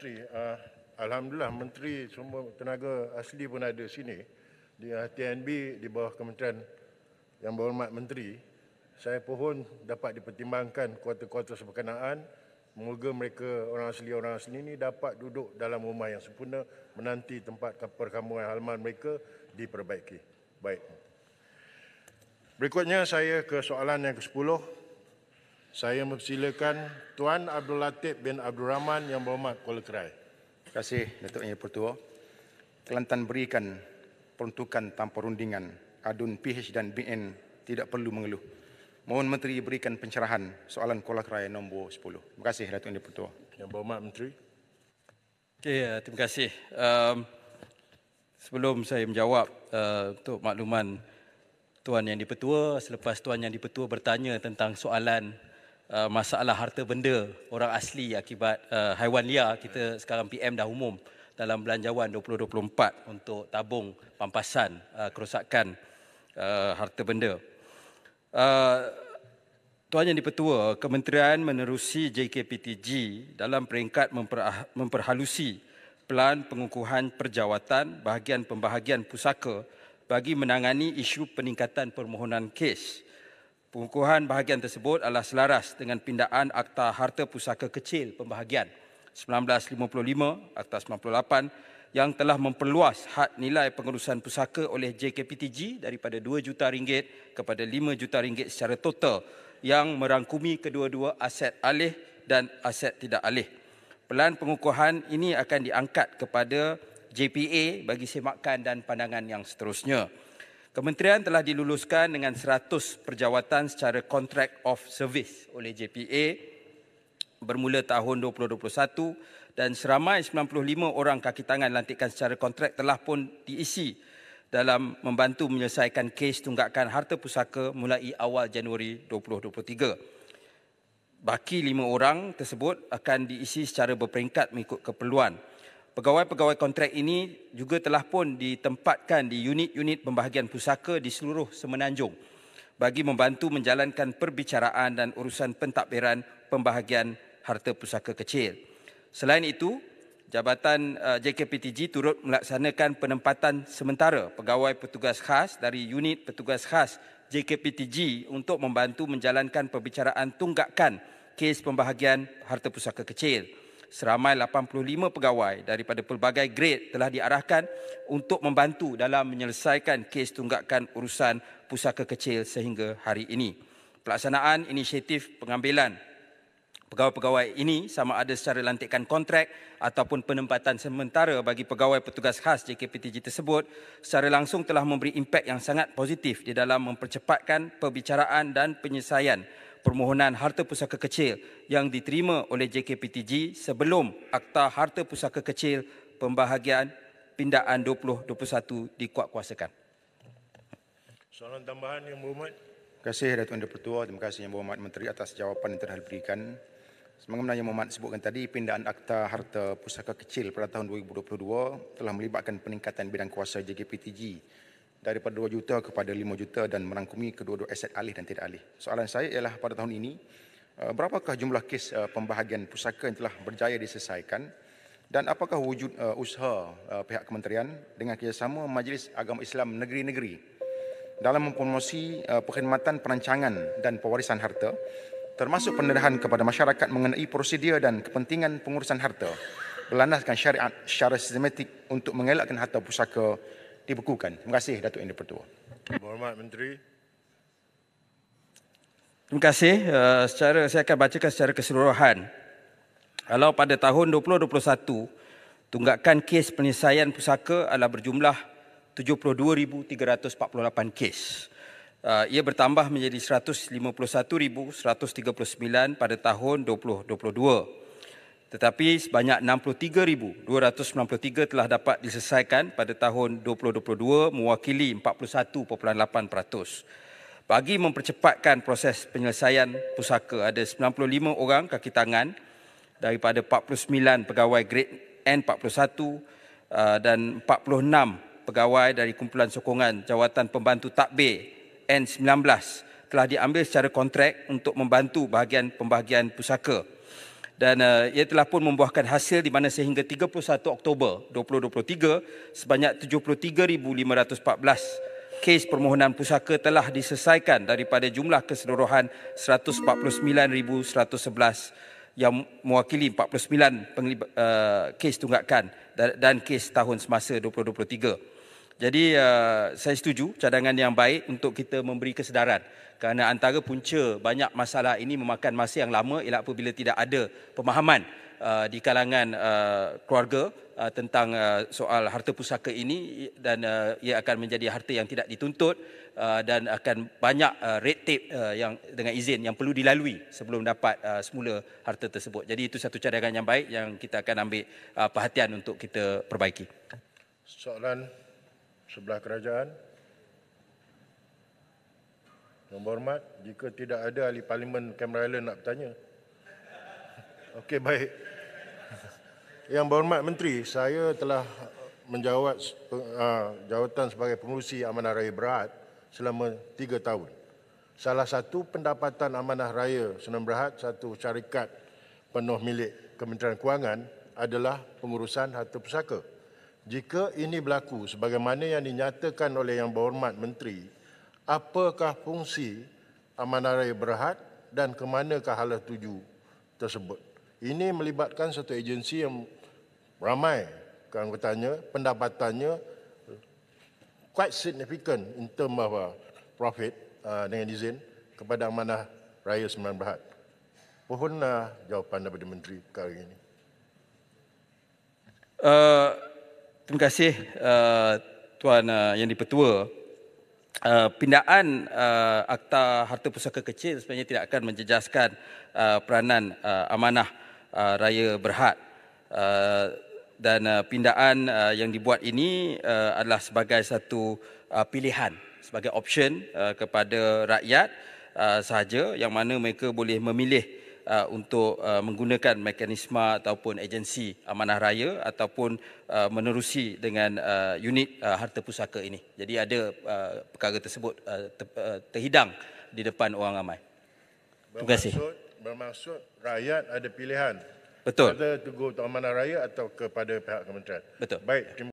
Menteri. Alhamdulillah Menteri Sumber Tenaga Asli pun ada sini. Di TNB di bawah Kementerian Yang Berhormat Menteri. Saya pohon dapat dipertimbangkan kuarter-kuarter berkenaan. Moga mereka orang asli ini dapat duduk dalam rumah yang sempurna menanti tempat perkampungan halaman mereka diperbaiki. Baik. Berikutnya saya ke soalan yang ke-10. Saya mempersilakan Tuan Abdul Latif bin Abdul Rahman Yang Berhormat Kuala Kerai. Terima kasih Datuk Yang Pertua. Kelantan berikan peruntukan tanpa rundingan. Adun PH dan BN tidak perlu mengeluh. Mohon Menteri berikan pencerahan soalan Kuala Kerai nombor 10. Terima kasih Datuk Yang Pertua. Yang Berhormat Menteri. Okey, terima kasih. Sebelum saya menjawab, untuk makluman Tuan Yang Dipertua, selepas Tuan Yang Dipertua bertanya tentang soalan masalah harta benda orang asli akibat haiwan liar, kita sekarang PM dah umum dalam Belanjawan 2024 untuk tabung pampasan kerosakan harta benda. Tuan Yang Dipertua, Kementerian menerusi JKPTG dalam peringkat memperhalusi pelan pengukuhan perjawatan bahagian pembahagian pusaka bagi menangani isu peningkatan permohonan kes. Pengukuhan bahagian tersebut adalah selaras dengan pindaan Akta Harta Pusaka Kecil Pembahagian 1955, Akta 98 yang telah memperluas had nilai pengurusan pusaka oleh JKPTG daripada RM2 juta kepada RM5 juta secara total yang merangkumi kedua-dua aset alih dan aset tidak alih. Pelan pengukuhan ini akan diangkat kepada JPA bagi semakan dan pandangan yang seterusnya. Kementerian telah diluluskan dengan 100 perjawatan secara Contract of Service oleh JPA bermula tahun 2021 dan seramai 95 orang kaki tangan lantikan secara kontrak telah pun diisi dalam membantu menyelesaikan kes tunggakan harta pusaka mulai awal Januari 2023. Baki 5 orang tersebut akan diisi secara berperingkat mengikut keperluan. Pegawai-pegawai kontrak ini juga telah pun ditempatkan di unit-unit pembahagian pusaka di seluruh Semenanjung bagi membantu menjalankan perbicaraan dan urusan pentadbiran pembahagian harta pusaka kecil. Selain itu, Jabatan JKPTG turut melaksanakan penempatan sementara pegawai petugas khas dari unit petugas khas JKPTG untuk membantu menjalankan perbicaraan tunggakan kes pembahagian harta pusaka kecil. Seramai 85 pegawai daripada pelbagai grade telah diarahkan untuk membantu dalam menyelesaikan kes tunggakan urusan pusaka kecil sehingga hari ini. Pelaksanaan inisiatif pengambilan pegawai-pegawai ini sama ada secara lantikan kontrak ataupun penempatan sementara bagi pegawai petugas khas JKPTG tersebut secara langsung telah memberi impak yang sangat positif di dalam mempercepatkan perbicaraan dan penyelesaian permohonan harta pusaka kecil yang diterima oleh JKPTG sebelum Akta Harta Pusaka Kecil Pembahagian Pindaan 2021 dikuatkuasakan. Soalan tambahan Yang Berhormat. Terima kasih Datuk Yang Pertua. Terima kasih Yang Berhormat Menteri atas jawapan yang telah diberikan. Sebagaimana Yang Berhormat sebutkan tadi, pindaan Akta Harta Pusaka Kecil pada tahun 2022 telah melibatkan peningkatan bidang kuasa JKPTG daripada 2 juta kepada 5 juta dan merangkumi kedua-dua aset alih dan tidak alih. Soalan saya ialah pada tahun ini, berapakah jumlah kes pembahagian pusaka yang telah berjaya diselesaikan dan apakah wujud usaha pihak kementerian dengan kerjasama Majlis Agama Islam negeri-negeri dalam mempromosi perkhidmatan perancangan dan pewarisan harta termasuk pendedahan kepada masyarakat mengenai prosedur dan kepentingan pengurusan harta berlandaskan syariat secara sistematik untuk mengelakkan harta pusaka dibekukan. Terima kasih Datuk Yang Dipertua. Berhormat Menteri. Terima kasih. Saya akan bacakan secara keseluruhan. Kalau pada tahun 2021, tunggakan kes penyelesaian pusaka adalah berjumlah 72,348 kes. Ia bertambah menjadi 151,139 pada tahun 2022. Tetapi sebanyak 63,293 telah dapat diselesaikan pada tahun 2022 mewakili 41.8%. Bagi mempercepatkan proses penyelesaian pusaka, ada 95 orang kaki tangan daripada 49 pegawai grade N41 dan 46 pegawai dari kumpulan sokongan jawatan pembantu takbir N19 telah diambil secara kontrak untuk membantu bahagian pembahagian pusaka. dan ia telah pun membuahkan hasil di mana sehingga 31 Oktober 2023 sebanyak 73,514 kes permohonan pusaka telah diselesaikan daripada jumlah keseluruhan 149,111 yang mewakili 49 kes tunggakan dan kes tahun semasa 2023. Jadi saya setuju cadangan yang baik untuk kita memberi kesedaran kerana antara punca banyak masalah ini memakan masa yang lama ialah apabila tidak ada pemahaman di kalangan keluarga tentang soal harta pusaka ini dan ia akan menjadi harta yang tidak dituntut dan akan banyak red tape yang dengan izin yang perlu dilalui sebelum dapat semula harta tersebut. Jadi itu satu cadangan yang baik yang kita akan ambil perhatian untuk kita perbaiki. Soalan sebelah kerajaan. Yang berhormat, jika tidak ada ahli parlimen Cameron Highlands nak bertanya. Okey, baik. Yang berhormat Menteri, saya telah menjawat jawatan sebagai pengurusi Amanah Raya Berhad selama 3 tahun. Salah satu pendapatan Amanah Raya Sdn Bhd, satu syarikat penuh milik Kementerian Kewangan adalah pengurusan harta pusaka. Jika ini berlaku sebagaimana yang dinyatakan oleh Yang Berhormat Menteri, apakah fungsi Amanah Raya Berhad dan ke manakah hala tuju tersebut? Ini melibatkan satu agensi yang ramai anggotanya, pendapatannya quite significant in term of profit dengan izin kepada Amanah Raya Sdn Bhd. Mohon jawapan daripada Menteri perkara ini. Terima kasih Tuan Yang di-Pertua. Pindaan Akta Harta Pusaka Kecil sebenarnya tidak akan menjejaskan peranan Amanah Raya Berhad. Dan pindaan yang dibuat ini adalah sebagai satu pilihan, sebagai option kepada rakyat sahaja yang mana mereka boleh memilih untuk menggunakan mekanisme ataupun agensi amanah raya ataupun menerusi dengan unit harta pusaka ini. Jadi ada perkara tersebut terhidang di depan orang ramai. Terima kasih. Bermaksud rakyat ada pilihan. Betul. Ada to go to Amanah Raya atau kepada pihak kementerian. Betul. Baik, terima